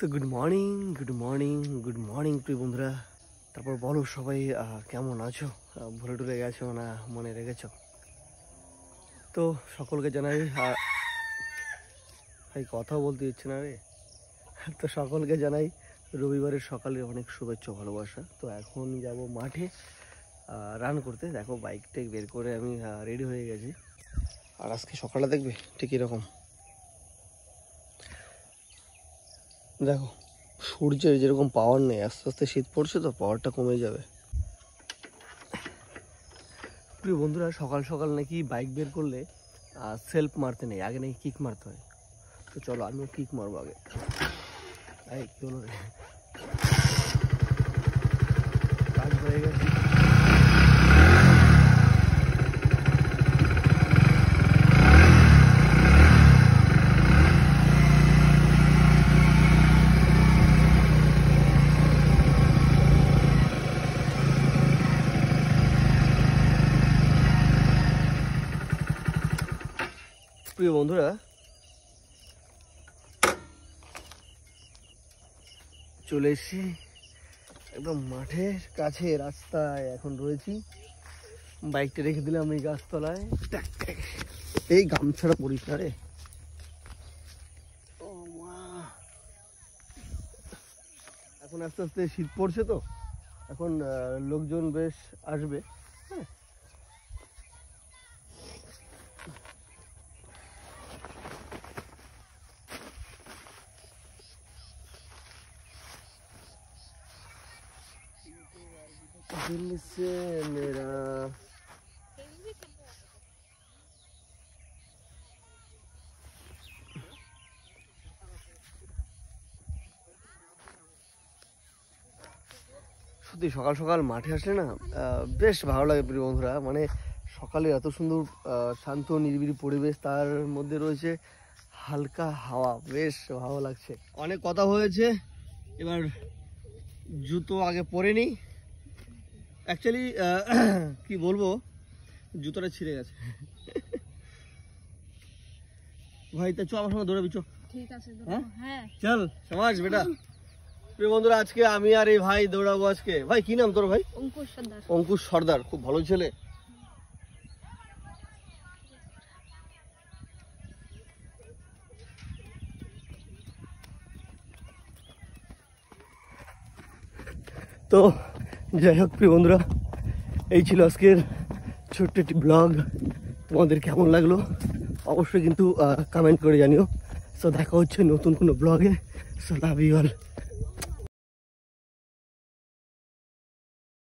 So good morning প্রিয় বন্ধুরা। তারপর বলো সবাই কেমন আছো, ভুলে টুলে গেছো না মনে রেখেছো? তো সকলকে জানাই ভাই কথা বলতে ইচ্ছে না রে। তো সকলকে জানাই রবিবারের সকালে অনেক শুভেচ্ছা ভালোবাসা। তো এখন যাব মাঠে রান করতে। দেখো বাইক টেক বের করে আমি রেডি হয়ে গেছি। আর আজকে সকালটা দেখবে ঠিক এরকম, দেখো সূর্যের যেরকম পাওয়ার নেই, আস্তে আস্তে শীত পড়ছে তো পাওয়ারটা কমে যাবে। প্রিয় বন্ধুরা, সকাল সকাল নাকি বাইক বের করলে সেলফ মারতে নেই, আগে নাকি কিক মারতে হয়। তো চলো আমিও কিক মারবো আগে। এই কি হলো রে, কাজ হয়ে গেছে। প্রিয় বন্ধুরা, চলে এসেছি একদম মাঠের কাছে, রাস্তায় এখন রয়েছি। বাইকটা রেখে দিলাম এই গাছতলায়। এই গামছাড়া পরিস না রে। এখন আস্তে আস্তে শীত পড়ছে তো এখন লোকজন বেশ আসবে। হ্যাঁ, दिल से मेरा সত্যি সকাল সকাল মাঠে আসলে না বেশ ভালো লাগে প্রিয় বন্ধুরা। মানে সকালে এত সুন্দর শান্ত নিরিবিলি পরিবেশ, তার মধ্যে রয়েছে হালকা হাওয়া, বেশ ভালো লাগছে। অনেক কথা হয়েছে, এবার জুতো আগে পরে নিই। অ্যাকচুয়ালি কি বলবো, জুতোটা ছিঁড়ে গেছে। ভাই তা চো আমার সঙ্গে দৌড়াবি, চো। ঠিক আছে, হ্যাঁ চল সমাজ বেটা। প্রিয় বন্ধুরা, আজকে আমি আর এই ভাই দৌড়াবো আজকে। ভাই কি নাম তোর? ভাই অঙ্কুশ সর্দার। অঙ্কুশ সর্দার, খুব ভালো ছেলে। তো যাই হোক প্রিয় বন্ধুরা, এই ছিল আজকের ছোট্ট একটি ব্লগ। তোমাদের কেমন লাগলো অবশ্যই কিন্তু কমেন্ট করে জানিও। সো দেখা হচ্ছে নতুন কোনো ব্লগে। So love you all,